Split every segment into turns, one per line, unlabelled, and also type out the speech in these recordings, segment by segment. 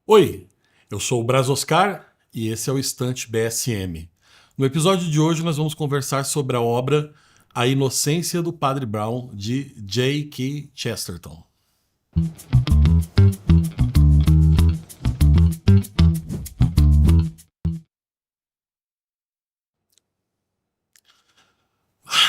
Oi, eu sou o Braz Oscar e esse é o Estante BSM. No episódio de hoje nós vamos conversar sobre a obra A Inocência do Padre Brown, de J.K. Chesterton.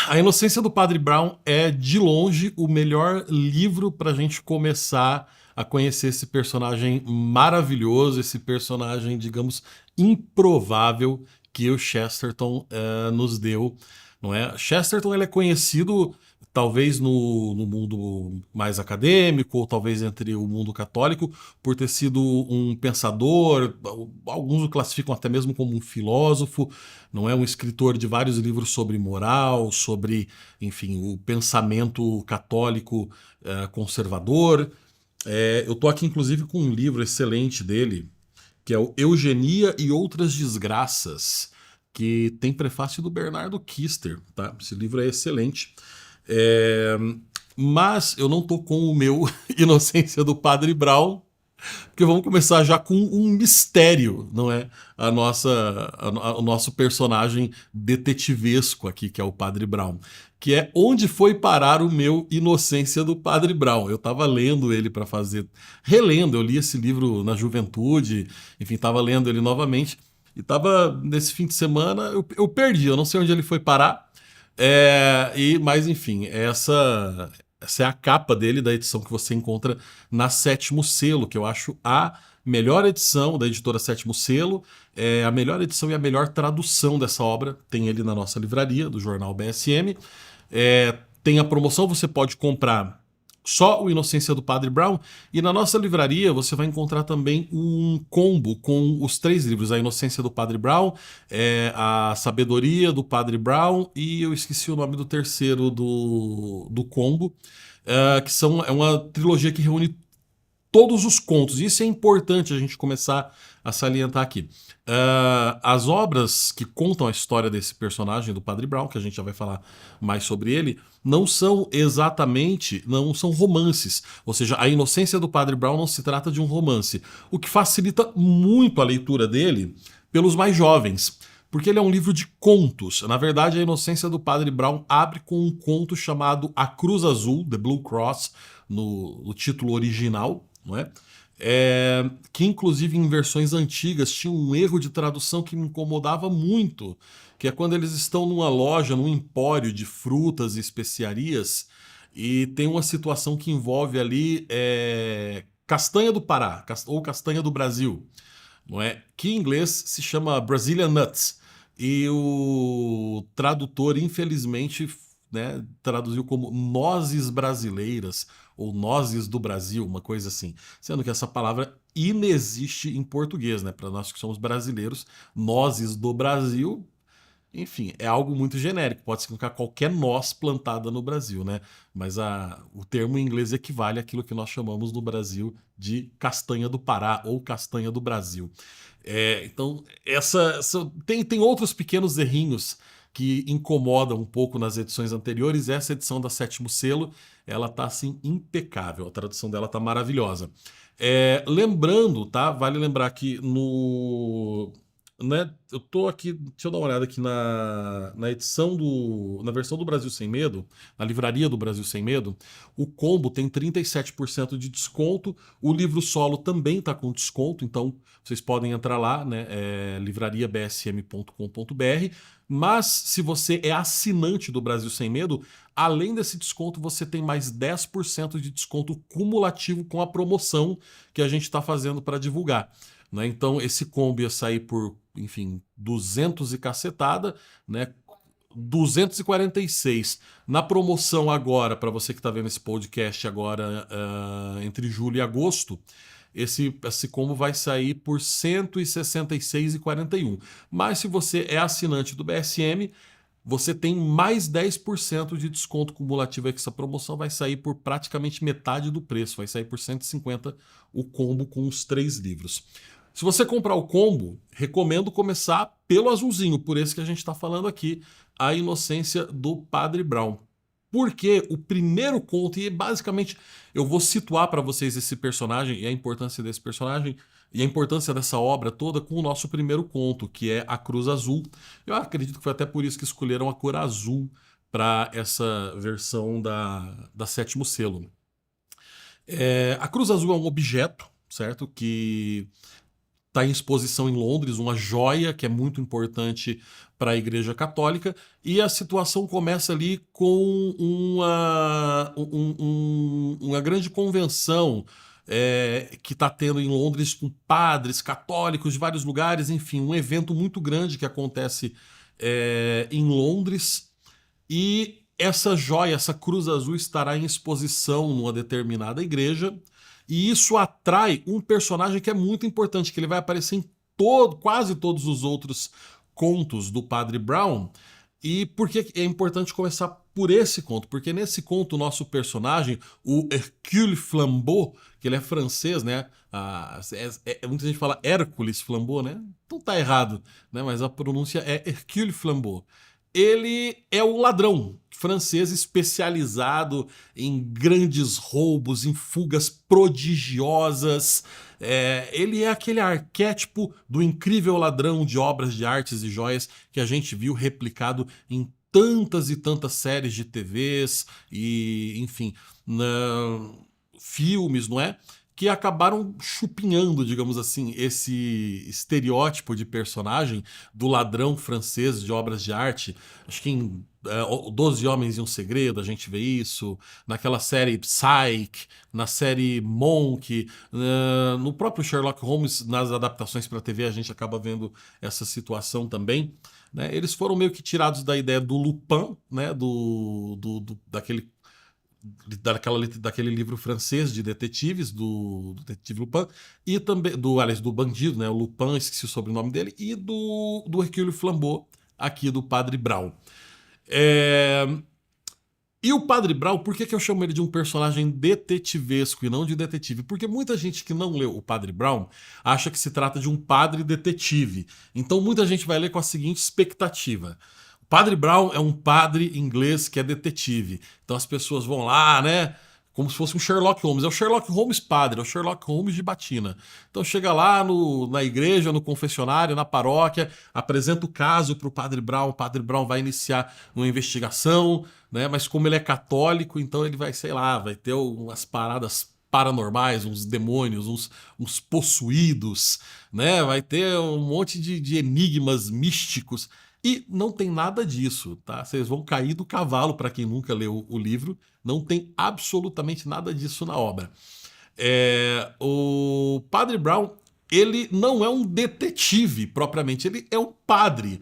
A Inocência do Padre Brown é, de longe, o melhor livro para a gente começar a conhecer esse personagem maravilhoso, esse personagem, digamos, improvável que o Chesterton nos deu. Não é? Chesterton ele é conhecido talvez no mundo mais acadêmico, ou talvez entre o mundo católico, por ter sido um pensador, alguns o classificam até mesmo como um filósofo, não é um escritor de vários livros sobre moral, sobre, enfim, o pensamento católico conservador. Eu tô aqui inclusive com um livro excelente dele, que é o Eugenia e Outras Desgraças, que tem prefácio do Bernardo Kister, tá? Esse livro é excelente. É, Mas eu não tô com o meu Inocência do Padre Brown, porque vamos começar já com um mistério, não é? O nosso personagem detetivesco aqui, que é o Padre Brown. Que é onde foi parar o meu Inocência do Padre Brown. Eu tava lendo ele para fazer. Relendo, eu li esse livro na juventude, enfim, tava lendo ele novamente. E tava nesse fim de semana, eu perdi, eu não sei onde ele foi parar. Mas enfim, essa é a capa dele, da edição que você encontra na Sétimo Selo, que eu acho a melhor edição da editora Sétimo Selo, é a melhor edição e a melhor tradução dessa obra. Tem ele na nossa livraria, do jornal BSM. Tem a promoção, você pode comprar só o Inocência do Padre Brown, e na nossa livraria você vai encontrar também um combo com os 3 livros: A Inocência do Padre Brown, A Sabedoria do Padre Brown, e eu esqueci o nome do terceiro do combo, é uma trilogia que reúne todos os contos. Isso é importante a gente começar a salientar aqui. As obras que contam a história desse personagem, do Padre Brown, que a gente já vai falar mais sobre ele, não são exatamente, não são romances. Ou seja, a Inocência do Padre Brown não se trata de um romance, o que facilita muito a leitura dele pelos mais jovens. Porque ele é um livro de contos. Na verdade, a Inocência do Padre Brown abre com um conto chamado A Cruz Azul, The Blue Cross, no título original, não é? Que inclusive em versões antigas tinha um erro de tradução que me incomodava muito, que é quando eles estão numa loja, num empório de frutas e especiarias, e tem uma situação que envolve ali castanha do Pará, ou castanha do Brasil, não é? Que em inglês se chama Brazilian Nuts. E o tradutor, infelizmente, né, traduziu como nozes brasileiras ou nozes do Brasil, uma coisa assim. Sendo que essa palavra inexiste em português, né? Para nós que somos brasileiros, nozes do Brasil, enfim, é algo muito genérico, pode significar qualquer noz plantada no Brasil, né? Mas o termo em inglês equivale àquilo que nós chamamos no Brasil de castanha do Pará ou castanha do Brasil. Então, tem outros pequenos errinhos que incomodam um pouco nas edições anteriores. Essa edição da Sétimo Selo, ela tá assim impecável, a tradução dela tá maravilhosa. Lembrando, tá? Vale lembrar que no né, eu tô aqui, deixa eu dar uma olhada aqui na versão do Brasil Sem Medo, na livraria do Brasil Sem Medo, o combo tem 37% de desconto, o livro solo também tá com desconto, então vocês podem entrar lá, né, livrariabsm.com.br, mas se você é assinante do Brasil Sem Medo, além desse desconto você tem mais 10% de desconto cumulativo com a promoção que a gente está fazendo para divulgar. Né? Então esse combo ia sair por, enfim, 200 e cacetada, né? 246. Na promoção agora, para você que está vendo esse podcast agora, entre julho e agosto, esse combo vai sair por 166,41. Mas se você é assinante do BSM, você tem mais 10% de desconto cumulativo aí, que essa promoção vai sair por praticamente metade do preço, vai sair por 150 o combo com os 3 livros. Se você comprar o combo, recomendo começar pelo azulzinho, por esse que a gente está falando aqui, A Inocência do Padre Brown. Porque o primeiro conto, e basicamente eu vou situar para vocês esse personagem e a importância desse personagem e a importância dessa obra toda com o nosso primeiro conto, que é A Cruz Azul. Eu acredito que foi até por isso que escolheram a cor azul para essa versão da Sétimo Selo. A Cruz Azul é um objeto, certo? Que está em exposição em Londres, uma joia que é muito importante para a Igreja Católica, e a situação começa ali com uma grande convenção que está tendo em Londres com padres católicos de vários lugares, enfim, um evento muito grande que acontece em Londres, e essa joia, essa cruz azul, estará em exposição numa determinada igreja. E isso atrai um personagem que é muito importante, que ele vai aparecer em quase todos os outros contos do Padre Brown. E por que é importante começar por esse conto? Porque nesse conto o nosso personagem, o Hercule Flambeau, que ele é francês, né? Muita gente fala Hércules Flambeau, né? Então tá errado, né? Mas a pronúncia é Hercule Flambeau. Ele é um ladrão francês especializado em grandes roubos, em fugas prodigiosas. Ele é aquele arquétipo do incrível ladrão de obras de artes e joias que a gente viu replicado em tantas e tantas séries de TVs e, enfim, filmes, não é? Que acabaram chupinhando, digamos assim, esse estereótipo de personagem do ladrão francês de obras de arte. Acho que em 12 Homens e um Segredo a gente vê isso, naquela série Psyche, na série Monk, no próprio Sherlock Holmes, nas adaptações para a TV a gente acaba vendo essa situação também. Né? Eles foram meio que tirados da ideia do Lupin, né? Daquele livro francês de detetives, do detetive Lupin, e também aliás, do bandido, né? O Lupin, esqueci o sobrenome dele, e do Hercule Flambeau, aqui do Padre Brown. E o Padre Brown, por que eu chamo ele de um personagem detetivesco e não de detetive? Porque muita gente que não leu o Padre Brown acha que se trata de um padre detetive. Então muita gente vai ler com a seguinte expectativa: Padre Brown é um padre inglês que é detetive. Então as pessoas vão lá, né? Como se fosse um Sherlock Holmes. É o Sherlock Holmes padre, é o Sherlock Holmes de batina. Então chega lá na igreja, no confessionário, na paróquia, apresenta o caso para o Padre Brown vai iniciar uma investigação, né? Mas como ele é católico, então ele vai, sei lá, vai ter umas paradas paranormais, uns demônios, uns possuídos, né? Vai ter um monte de enigmas místicos. E não tem nada disso, tá? Vocês vão cair do cavalo para quem nunca leu o livro. Não tem absolutamente nada disso na obra. O Padre Brown, ele não é um detetive propriamente, ele é um padre.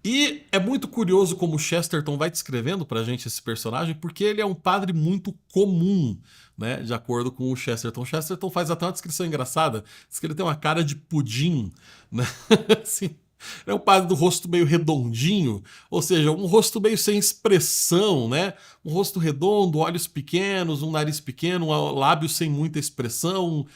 E é muito curioso como o Chesterton vai descrevendo pra gente esse personagem, porque ele é um padre muito comum, né? De acordo com o Chesterton. O Chesterton faz até uma descrição engraçada, diz que ele tem uma cara de pudim, né? Assim, é um padre do rosto meio redondinho, ou seja, um rosto meio sem expressão, né? Um rosto redondo, olhos pequenos, um nariz pequeno, lábios sem muita expressão.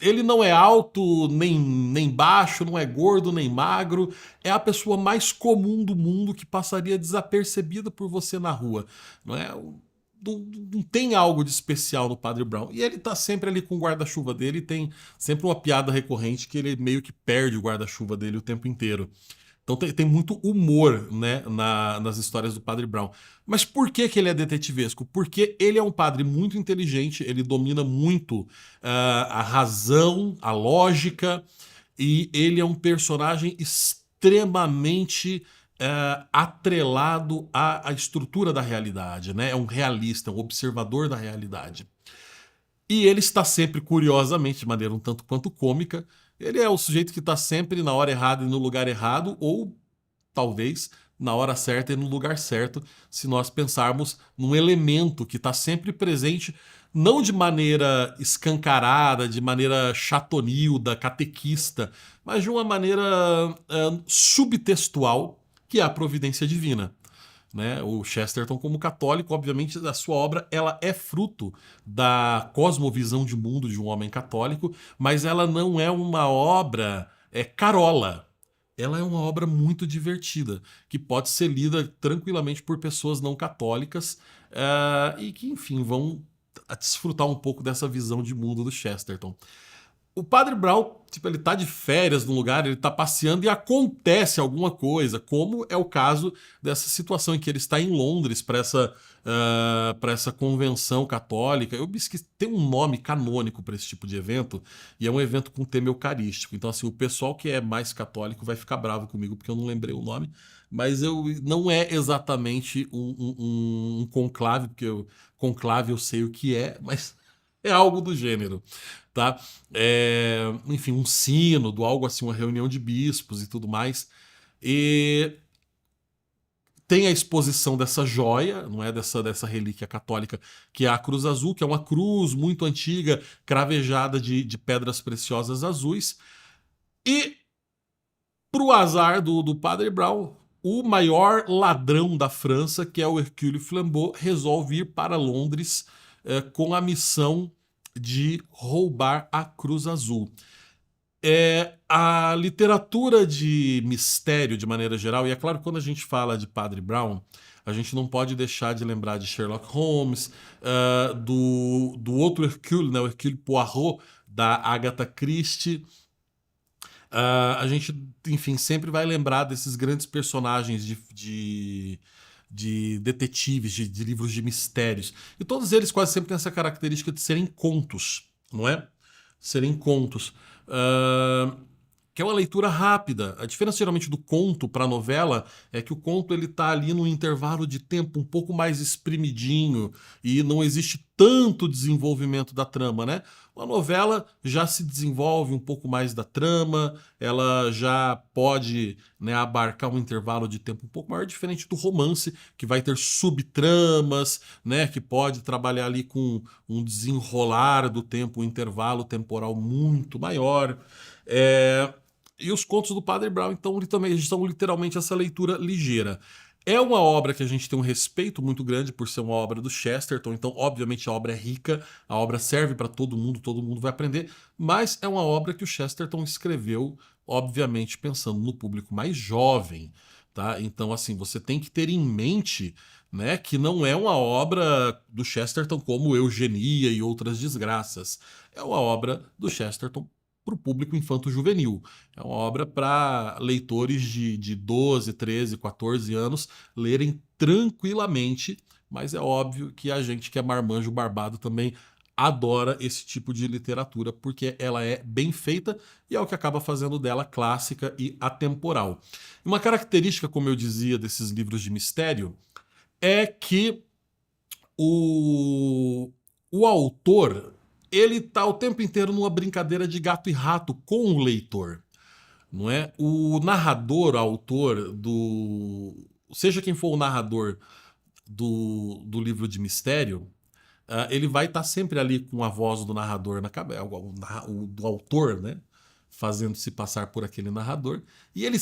Ele não é alto nem baixo, não é gordo nem magro. É a pessoa mais comum do mundo que passaria desapercebida por você na rua. Não é? Não tem algo de especial no Padre Brown. E ele tá sempre ali com o guarda-chuva dele, e tem sempre uma piada recorrente que ele meio que perde o guarda-chuva dele o tempo inteiro. Então tem muito humor, né, nas histórias do Padre Brown. Mas por que ele é detetivesco? Porque ele é um padre muito inteligente, ele domina muito a razão, a lógica, e ele é um personagem extremamente atrelado à estrutura da realidade, né? É um realista, um observador da realidade. E ele está sempre, curiosamente, de maneira um tanto quanto cômica, ele é o sujeito que está sempre na hora errada e no lugar errado, ou talvez na hora certa e no lugar certo, se nós pensarmos num elemento que está sempre presente, não de maneira escancarada, de maneira chatonilda, catequista, mas de uma maneira subtextual, que é a providência divina. Né? O Chesterton, como católico, obviamente, a sua obra ela é fruto da cosmovisão de mundo de um homem católico, mas ela não é uma obra carola. Ela é uma obra muito divertida, que pode ser lida tranquilamente por pessoas não católicas e que, enfim, vão desfrutar um pouco dessa visão de mundo do Chesterton. O Padre Brown, tipo, ele tá de férias num lugar, ele tá passeando e acontece alguma coisa, como é o caso dessa situação em que ele está em Londres para essa convenção católica. Eu me esqueci, tem um nome canônico para esse tipo de evento, e é um evento com tema eucarístico. Então, assim, o pessoal que é mais católico vai ficar bravo comigo porque eu não lembrei o nome, mas não é exatamente um conclave, porque conclave eu sei o que é, mas é algo do gênero, tá? Enfim, um sínodo, algo assim, uma reunião de bispos e tudo mais. E tem a exposição dessa joia, não é? Dessa relíquia católica, que é a cruz azul, que é uma cruz muito antiga, cravejada de pedras preciosas azuis. E, pro azar do Padre Brown, o maior ladrão da França, que é o Hercule Flambeau, resolve ir para Londres com a missão de roubar a cruz azul. A literatura de mistério, de maneira geral, e é claro que quando a gente fala de Padre Brown, a gente não pode deixar de lembrar de Sherlock Holmes, do outro Hercule, né, o Hercule Poirot, da Agatha Christie. A gente, enfim, sempre vai lembrar desses grandes personagens de detetives, de livros de mistérios. E todos eles quase sempre têm essa característica de serem contos, não é? Serem contos. Ah, que é uma leitura rápida. A diferença geralmente do conto para a novela é que o conto ele tá ali num intervalo de tempo um pouco mais espremidinho e não existe tanto desenvolvimento da trama, né? Uma novela já se desenvolve um pouco mais da trama, ela já pode, né, abarcar um intervalo de tempo um pouco maior, diferente do romance, que vai ter subtramas, né, que pode trabalhar ali com um desenrolar do tempo, um intervalo temporal muito maior. E os contos do Padre Brown, então, também são literalmente essa leitura ligeira. É uma obra que a gente tem um respeito muito grande por ser uma obra do Chesterton, então, obviamente, a obra é rica, a obra serve para todo mundo vai aprender, mas é uma obra que o Chesterton escreveu, obviamente, pensando no público mais jovem, tá? Então, assim, você tem que ter em mente, né, que não é uma obra do Chesterton como Eugenia e Outras Desgraças. É uma obra do Chesterton para o público infanto-juvenil. É uma obra para leitores de 12, 13, 14 anos lerem tranquilamente, mas é óbvio que a gente que é marmanjo barbado também adora esse tipo de literatura porque ela é bem feita e é o que acaba fazendo dela clássica e atemporal. Uma característica, como eu dizia, desses livros de mistério é que o, o autor ele tá o tempo inteiro numa brincadeira de gato e rato com o leitor, não é? O narrador, autor seja quem for o narrador do livro de mistério, ele vai estar sempre ali com a voz do narrador na cabeça, do autor, né? Fazendo se passar por aquele narrador, e ele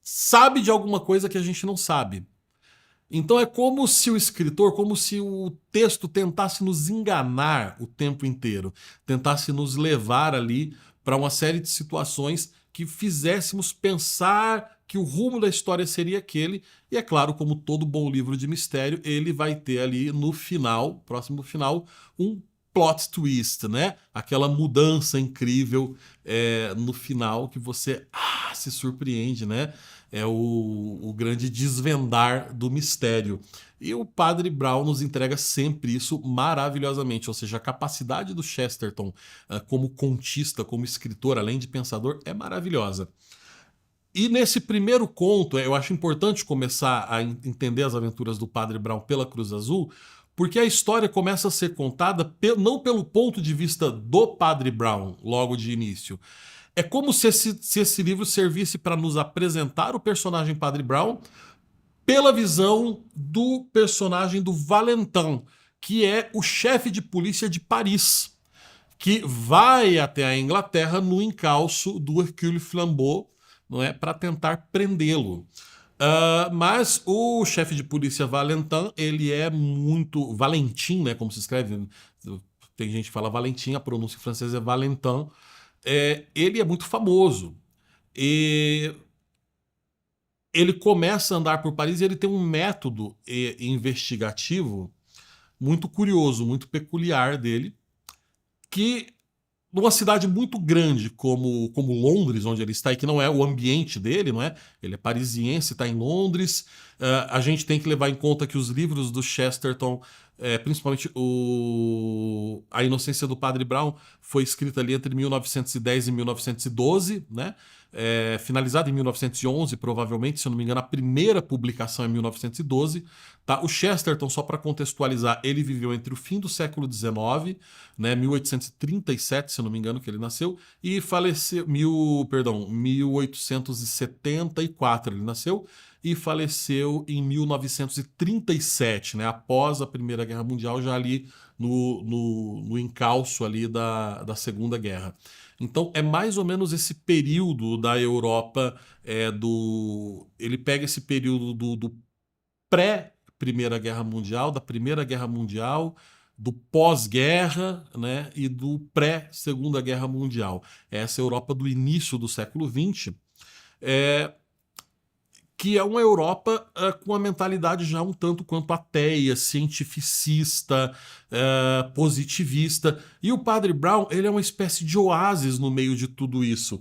sabe de alguma coisa que a gente não sabe. Então é como se o escritor, como se o texto tentasse nos enganar o tempo inteiro, tentasse nos levar ali para uma série de situações que fizéssemos pensar que o rumo da história seria aquele. E é claro, como todo bom livro de mistério, ele vai ter ali no final, próximo final, um plot twist, né? Aquela mudança incrível no final que você se surpreende, né? É o grande desvendar do mistério. E o Padre Brown nos entrega sempre isso maravilhosamente, ou seja, a capacidade do Chesterton como contista, como escritor, além de pensador, é maravilhosa. E nesse primeiro conto, eu acho importante começar a entender as aventuras do Padre Brown pela Cruz Azul, porque a história começa a ser contada não pelo ponto de vista do Padre Brown, logo de início. É como se esse livro servisse para nos apresentar o personagem Padre Brown pela visão do personagem do Valentin, que é o chefe de polícia de Paris, que vai até a Inglaterra no encalço do Hercule Flambeau, não é, para tentar prendê-lo. Mas o chefe de polícia Valentin, ele é muito Valentin, né, como se escreve. Tem gente que fala Valentin, a pronúncia francesa é Valentin. Ele é muito famoso. E ele começa a andar por Paris e ele tem um método investigativo muito curioso, muito peculiar dele, que numa cidade muito grande como Londres, onde ele está, e que não é o ambiente dele, não é? Ele é parisiense, está em Londres. A gente tem que levar em conta que os livros do Chesterton, principalmente A Inocência do Padre Brown, foi escrita ali entre 1910 e 1912, né? Finalizada em 1911, provavelmente, se eu não me engano, a primeira publicação é 1912. Tá? O Chesterton, só para contextualizar, ele viveu entre o fim do século XIX, né, 1837, se eu não me engano, que ele nasceu, e faleceu, 1874 ele nasceu, e faleceu em 1937, né, após a Primeira Guerra Mundial, já ali no encalço ali da Segunda Guerra. Então é mais ou menos esse período da Europa, ele pega esse período do pré-Primeira Guerra Mundial, da Primeira Guerra Mundial, do pós-guerra, né, e do pré-Segunda Guerra Mundial. Essa Europa do início do século XX, é, que é uma Europa com uma mentalidade já um tanto quanto ateia, cientificista, positivista. E o Padre Brown, ele é uma espécie de oásis no meio de tudo isso.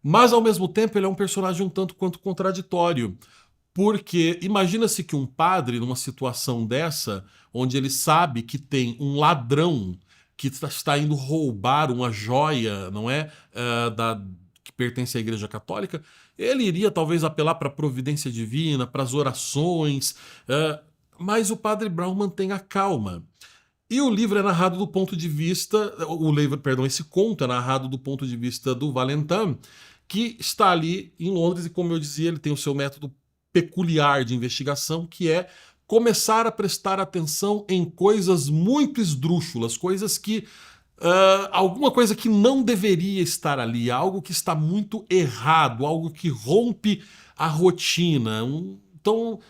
Mas, ao mesmo tempo, ele é um personagem um tanto quanto contraditório. Porque imagina-se que um padre, numa situação dessa, onde ele sabe que tem um ladrão que está indo roubar uma joia, não é? Que pertence à Igreja Católica, ele iria talvez apelar para a providência divina, para as orações, mas o Padre Brown mantém a calma. E o livro é narrado do ponto de vista, esse conto é narrado do ponto de vista do Valentin, que está ali em Londres e, como eu dizia, ele tem o seu método peculiar de investigação, que é começar a prestar atenção em coisas muito esdrúxulas, coisas que alguma coisa que não deveria estar ali, algo que está muito errado, algo que rompe a rotina. Então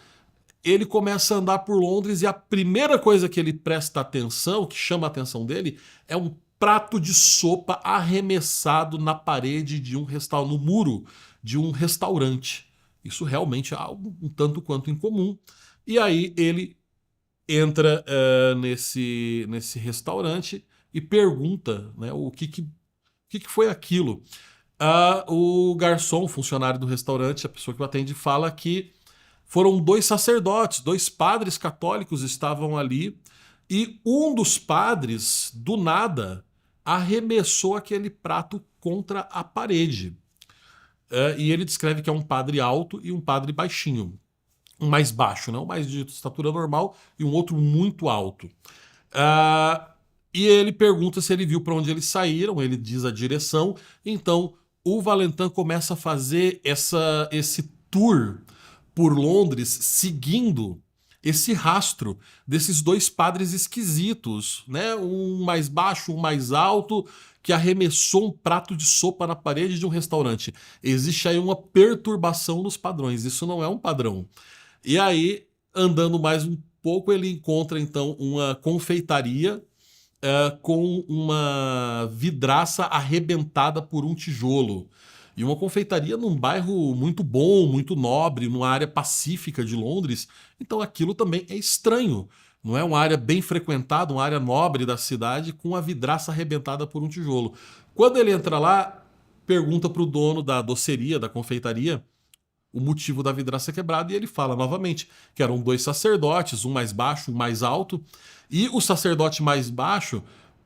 ele começa a andar por Londres e a primeira coisa que ele presta atenção, que chama a atenção dele, é um prato de sopa arremessado na parede de um restaurante, no muro de um restaurante. Isso realmente é algo um tanto quanto incomum. E aí ele entra nesse restaurante e pergunta, né, o que foi aquilo. O garçom, funcionário do restaurante, a pessoa que o atende, fala que foram dois sacerdotes, dois padres católicos estavam ali, e um dos padres, do nada, arremessou aquele prato contra a parede. E ele descreve que é um padre alto e um padre baixinho. Um mais baixo, né? Um mais de estatura normal e um outro muito alto. E ele pergunta se ele viu para onde eles saíram, ele diz a direção. Então o Valentin começa a fazer esse tour por Londres, seguindo esse rastro desses dois padres esquisitos, né? Um mais baixo, um mais alto, que arremessou um prato de sopa na parede de um restaurante. Existe aí uma perturbação nos padrões, isso não é um padrão. E aí, andando mais um pouco, ele encontra então uma confeitaria com uma vidraça arrebentada por um tijolo. E uma confeitaria num bairro muito bom, muito nobre, numa área pacífica de Londres. Então aquilo também é estranho. Não é uma área bem frequentada, uma área nobre da cidade, com a vidraça arrebentada por um tijolo. Quando ele entra lá, pergunta para o dono da doceria, da confeitaria, o motivo da vidraça quebrada, e ele fala novamente que eram dois sacerdotes, um mais baixo, um mais alto, e o sacerdote mais baixo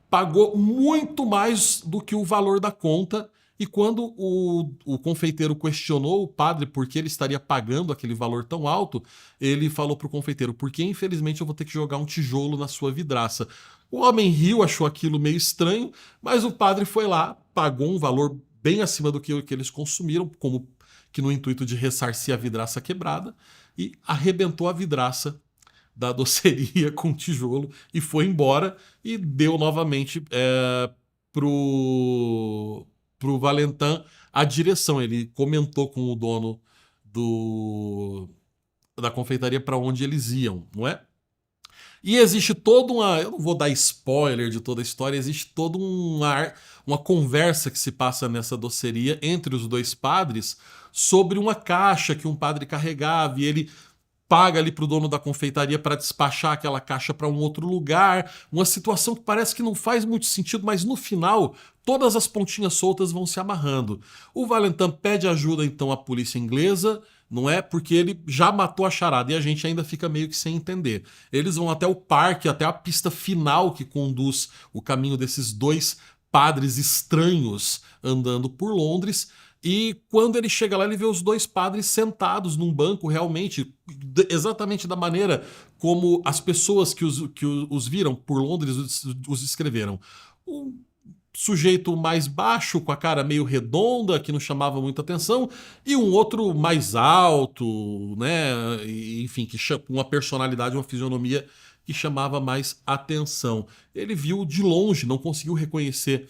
pagou muito mais do que o valor da conta. E quando o confeiteiro questionou o padre por que ele estaria pagando aquele valor tão alto, ele falou para o confeiteiro: porque infelizmente eu vou ter que jogar um tijolo na sua vidraça. O homem riu, achou aquilo meio estranho, mas o padre foi lá, pagou um valor bem acima do que eles consumiram, como que no intuito de ressarcir a vidraça quebrada, e arrebentou a vidraça da doceria com tijolo e foi embora, e deu novamente pro Valentin a direção. Ele comentou com o dono da confeitaria para onde eles iam, não é? E existe toda uma. Eu não vou dar spoiler de toda a história, existe toda uma conversa que se passa nessa doceria entre os dois padres sobre uma caixa que um padre carregava, e ele paga ali para o dono da confeitaria para despachar aquela caixa para um outro lugar, uma situação que parece que não faz muito sentido, mas no final todas as pontinhas soltas vão se amarrando. O Valentin pede ajuda então à polícia inglesa, não é? Porque ele já matou a charada e a gente ainda fica meio que sem entender. Eles vão até o parque, até a pista final que conduz o caminho desses dois padres estranhos andando por Londres. E quando ele chega lá, ele vê os dois padres sentados num banco, realmente, exatamente da maneira como as pessoas que os viram por Londres os descreveram. Um sujeito mais baixo, com a cara meio redonda, que não chamava muita atenção, e um outro mais alto, né? Enfim, com uma personalidade, uma fisionomia que chamava mais atenção. Ele viu de longe, não conseguiu reconhecer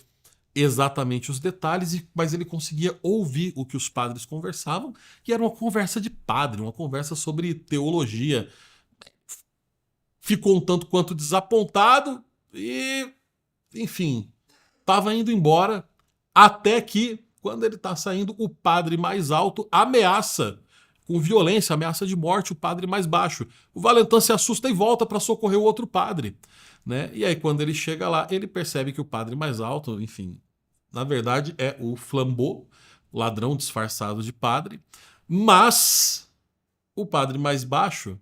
exatamente os detalhes, mas ele conseguia ouvir o que os padres conversavam, e era uma conversa de padre, uma conversa sobre teologia. Ficou um tanto quanto desapontado e, enfim, estava indo embora, até que, quando ele está saindo, o padre mais alto ameaça, com violência, ameaça de morte, o padre mais baixo. O Valentin se assusta e volta para socorrer o outro padre. Né? E aí, quando ele chega lá, ele percebe que o padre mais alto, enfim, na verdade é o Flambeau, ladrão disfarçado de padre, mas o padre mais baixo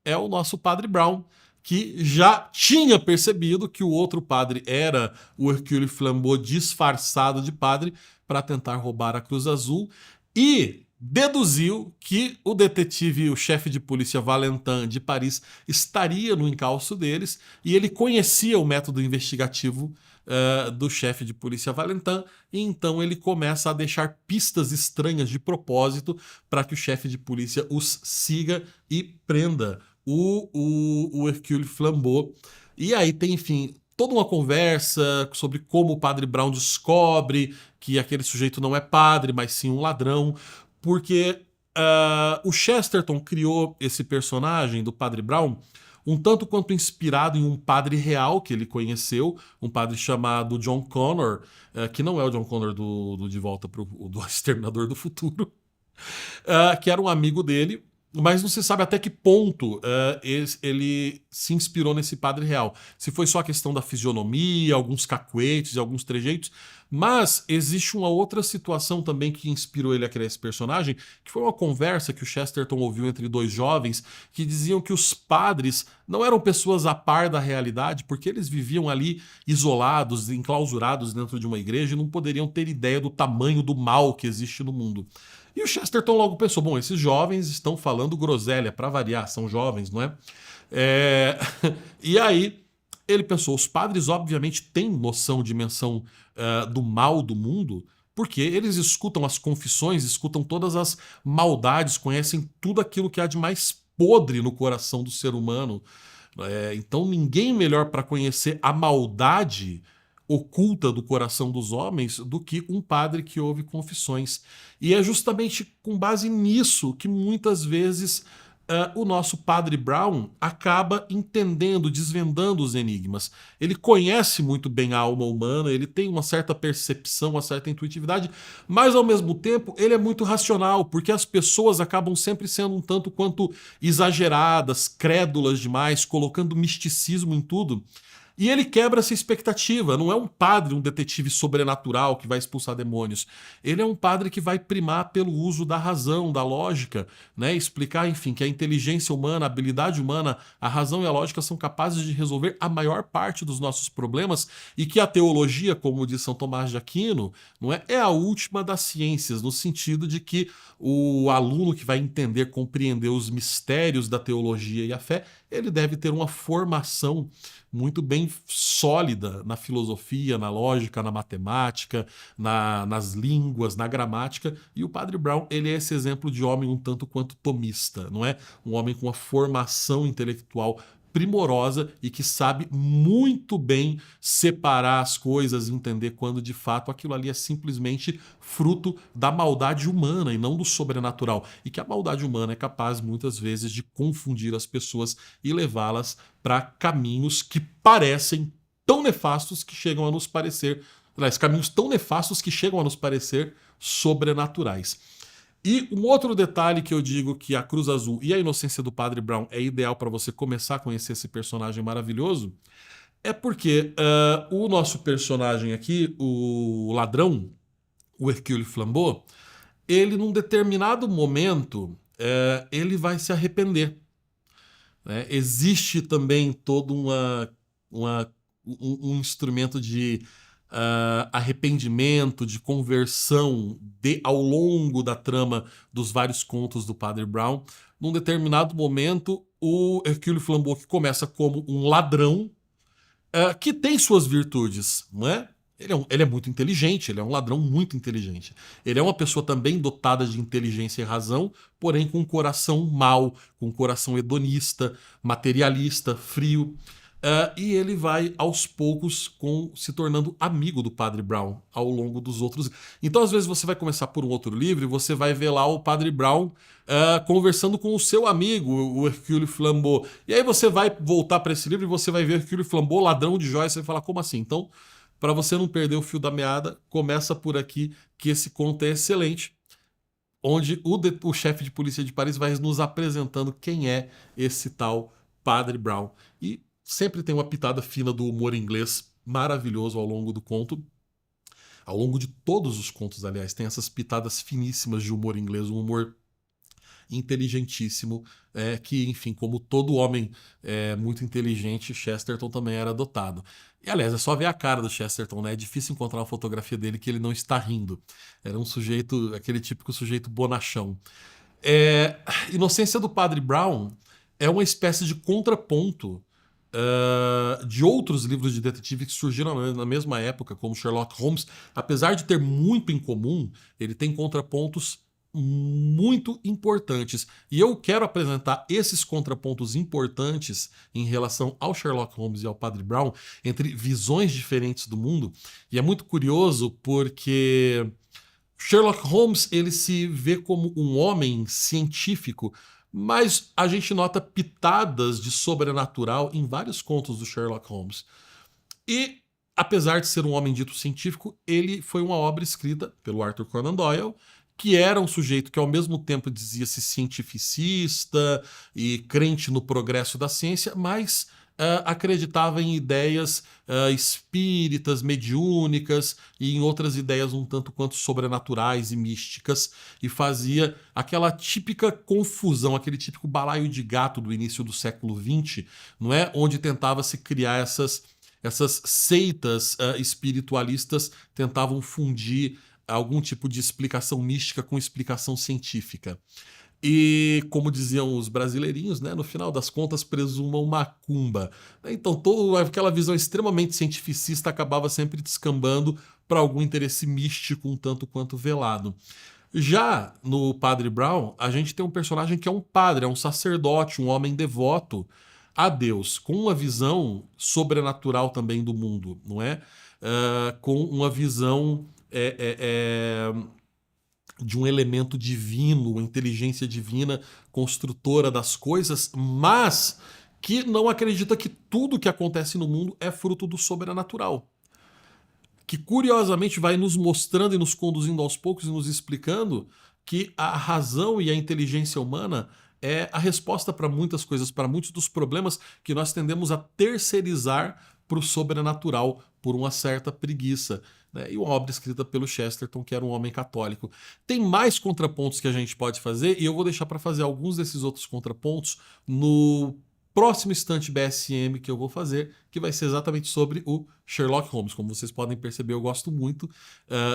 é o nosso padre Brown, que já tinha percebido que o outro padre era o Hercule Flambeau disfarçado de padre para tentar roubar a Cruz Azul e deduziu que o detetive, o chefe de polícia Valentin de Paris, estaria no encalço deles e ele conhecia o método investigativo do chefe de polícia Valentin, e então ele começa a deixar pistas estranhas de propósito para que o chefe de polícia os siga e prenda o Hercule Flambeau. E aí tem, enfim, toda uma conversa sobre como o padre Brown descobre que aquele sujeito não é padre, mas sim um ladrão, porque o Chesterton criou esse personagem do padre Brown um tanto quanto inspirado em um padre real que ele conheceu, um padre chamado John Connor, que não é o John Connor do De Volta para do Exterminador do Futuro, que era um amigo dele, mas não se sabe até que ponto ele se inspirou nesse padre real. Se foi só a questão da fisionomia, alguns cacuetes e alguns trejeitos, mas existe uma outra situação também que inspirou ele a criar esse personagem, que foi uma conversa que o Chesterton ouviu entre dois jovens que diziam que os padres não eram pessoas a par da realidade, porque eles viviam ali isolados, enclausurados dentro de uma igreja e não poderiam ter ideia do tamanho do mal que existe no mundo. E o Chesterton logo pensou, bom, esses jovens estão falando groselha, para variar, são jovens, não é? E aí ele pensou, os padres obviamente têm noção, dimensão do mal do mundo, porque eles escutam as confissões, escutam todas as maldades, conhecem tudo aquilo que há de mais podre no coração do ser humano. Então ninguém melhor para conhecer a maldade oculta do coração dos homens do que um padre que ouve confissões. E é justamente com base nisso que muitas vezes o nosso padre Brown acaba entendendo, desvendando os enigmas. Ele conhece muito bem a alma humana, ele tem uma certa percepção, uma certa intuitividade, mas ao mesmo tempo ele é muito racional, porque as pessoas acabam sempre sendo um tanto quanto exageradas, crédulas demais, colocando misticismo em tudo. E ele quebra essa expectativa. Não é um padre, um detetive sobrenatural que vai expulsar demônios. Ele é um padre que vai primar pelo uso da razão, da lógica, né? Explicar, enfim, que a inteligência humana, a habilidade humana, a razão e a lógica são capazes de resolver a maior parte dos nossos problemas e que a teologia, como diz São Tomás de Aquino, não é a última das ciências, no sentido de que o aluno que vai entender, compreender os mistérios da teologia e a fé, ele deve ter uma formação muito bem sólida na filosofia, na lógica, na matemática, nas línguas, na gramática. E o Padre Brown, ele é esse exemplo de homem um tanto quanto tomista, não é? Um homem com uma formação intelectual primorosa e que sabe muito bem separar as coisas, entender quando de fato aquilo ali é simplesmente fruto da maldade humana e não do sobrenatural. E que a maldade humana é capaz muitas vezes de confundir as pessoas e levá-las para caminhos que parecem tão nefastos que chegam a nos parecer, aliás, caminhos tão nefastos que chegam a nos parecer sobrenaturais. E um outro detalhe que eu digo que a Cruz Azul e a Inocência do Padre Brown é ideal para você começar a conhecer esse personagem maravilhoso, é porque o nosso personagem aqui, o ladrão, o Hercule Flambeau, ele num determinado momento ele vai se arrepender, né? Existe também todo uma- um instrumento de arrependimento, de conversão ao longo da trama dos vários contos do Padre Brown. Num determinado momento, o Hercule Flambeau, que começa como um ladrão, que tem suas virtudes, não é? Ele é muito inteligente, ele é um ladrão muito inteligente. Ele é uma pessoa também dotada de inteligência e razão, porém com um coração mau, com um coração hedonista, materialista, frio. E ele vai aos poucos se tornando amigo do Padre Brown ao longo dos outros. Então, às vezes, você vai começar por um outro livro e você vai ver lá o Padre Brown conversando com o seu amigo, o Hercule Flambeau. E aí você vai voltar para esse livro e você vai ver Hercule Flambeau, ladrão de joias, você vai falar, como assim? Então, para você não perder o fio da meada, começa por aqui, que esse conto é excelente, onde o chefe de polícia de Paris vai nos apresentando quem é esse tal Padre Brown. E sempre tem uma pitada fina do humor inglês maravilhoso ao longo do conto. Ao longo de todos os contos, aliás, tem essas pitadas finíssimas de humor inglês, um humor inteligentíssimo, que, enfim, como todo homem muito inteligente, Chesterton também era dotado. E, aliás, é só ver a cara do Chesterton, né? É difícil encontrar uma fotografia dele que ele não está rindo. Era um sujeito, aquele típico sujeito bonachão. Inocência do Padre Brown é uma espécie de contraponto de outros livros de detetive que surgiram na mesma época, como Sherlock Holmes. Apesar de ter muito em comum, ele tem contrapontos muito importantes. E eu quero apresentar esses contrapontos importantes em relação ao Sherlock Holmes e ao Padre Brown, entre visões diferentes do mundo. E é muito curioso porque Sherlock Holmes ele se vê como um homem científico, mas a gente nota pitadas de sobrenatural em vários contos do Sherlock Holmes. E, apesar de ser um homem dito científico, ele foi uma obra escrita pelo Arthur Conan Doyle, que era um sujeito que ao mesmo tempo dizia-se cientificista e crente no progresso da ciência, mas acreditava em ideias espíritas, mediúnicas e em outras ideias um tanto quanto sobrenaturais e místicas, e fazia aquela típica confusão, aquele típico balaio de gato do início do século XX, não é? Onde tentava se criar essas seitas espiritualistas, tentavam fundir algum tipo de explicação mística com explicação científica. E, como diziam os brasileirinhos, né, no final das contas, presumam macumba. Então, toda aquela visão extremamente cientificista acabava sempre descambando para algum interesse místico um tanto quanto velado. Já no Padre Brown, a gente tem um personagem que é um padre, é um sacerdote, um homem devoto a Deus, com uma visão sobrenatural também do mundo, não é? Com uma visão de um elemento divino, uma inteligência divina, construtora das coisas, mas que não acredita que tudo que acontece no mundo é fruto do sobrenatural. Que curiosamente vai nos mostrando e nos conduzindo aos poucos e nos explicando que a razão e a inteligência humana é a resposta para muitas coisas, para muitos dos problemas que nós tendemos a terceirizar para o sobrenatural por uma certa preguiça. Né? E uma obra escrita pelo Chesterton, que era um homem católico. Tem mais contrapontos que a gente pode fazer, e eu vou deixar para fazer alguns desses outros contrapontos no próximo Estante BSM que eu vou fazer, que vai ser exatamente sobre o Sherlock Holmes. Como vocês podem perceber, eu gosto muito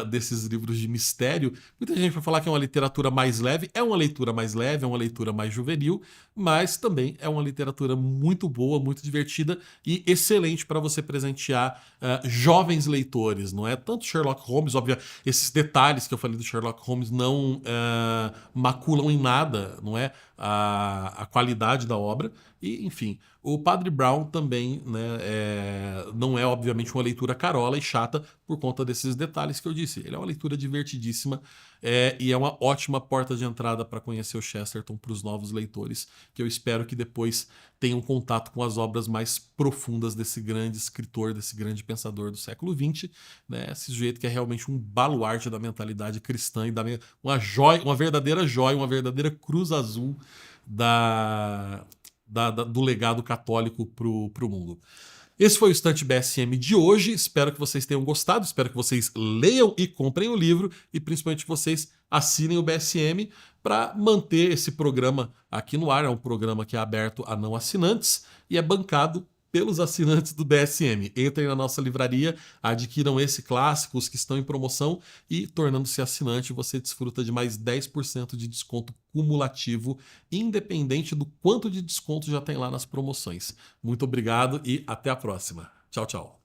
desses livros de mistério. Muita gente vai falar que é uma literatura mais leve. É uma leitura mais leve, é uma leitura mais juvenil, mas também é uma literatura muito boa, muito divertida e excelente para você presentear jovens leitores, não é? Tanto Sherlock Holmes, óbvio, esses detalhes que eu falei do Sherlock Holmes não maculam em nada, não é? A qualidade da obra. E, enfim, O Padre Brown também, né, não é obviamente uma leitura carola e chata por conta desses detalhes que eu disse. Ele é uma leitura divertidíssima e é uma ótima porta de entrada para conhecer o Chesterton para os novos leitores, que eu espero que depois tenham contato com as obras mais profundas desse grande escritor, desse grande pensador do século XX, né, esse sujeito que é realmente um baluarte da mentalidade cristã e uma joia, uma verdadeira joia, uma verdadeira cruz azul do legado católico pro mundo. Esse foi o Estante BSM de hoje. Espero que vocês tenham gostado. Espero que vocês leiam e comprem o livro e principalmente que vocês assinem o BSM para manter esse programa aqui no ar. É um programa que é aberto a não assinantes e é bancado pelos assinantes do BSM. Entrem na nossa livraria, adquiram esse clássico, os que estão em promoção e, tornando-se assinante, você desfruta de mais 10% de desconto cumulativo, independente do quanto de desconto já tem lá nas promoções. Muito obrigado e até a próxima. Tchau, tchau.